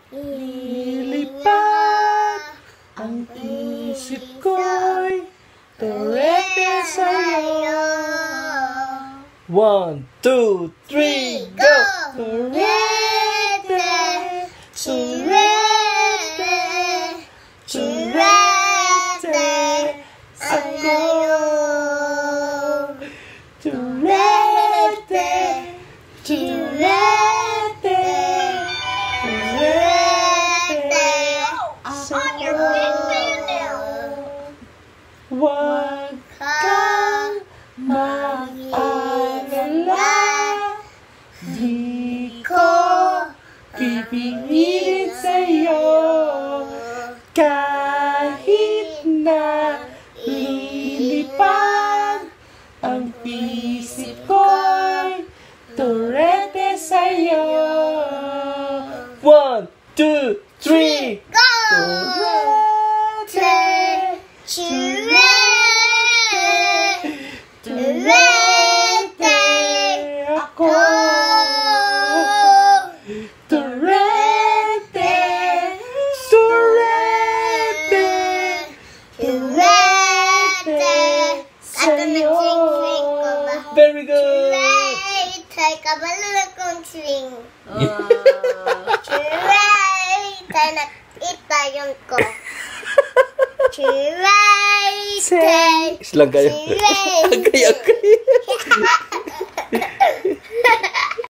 Lilipad ang isip ko'y turete sa'yo. 1, 2, 3, go! Turete, turete, turete ako. Turete, turete, turete sa'yo. Huwag kang mag-alala, di ko pipiliin sa'yo. Kahit na lilipad ang isip ko'y turete sa'yo. 1, 2, 3, Go! turete, Turete, turete ako. Turete, turete, turete sa'yo. Very good. Turete, kabalo kong swing. Turete, nakita yung ko. Turete, Islang kayo. turete. Agay-agay.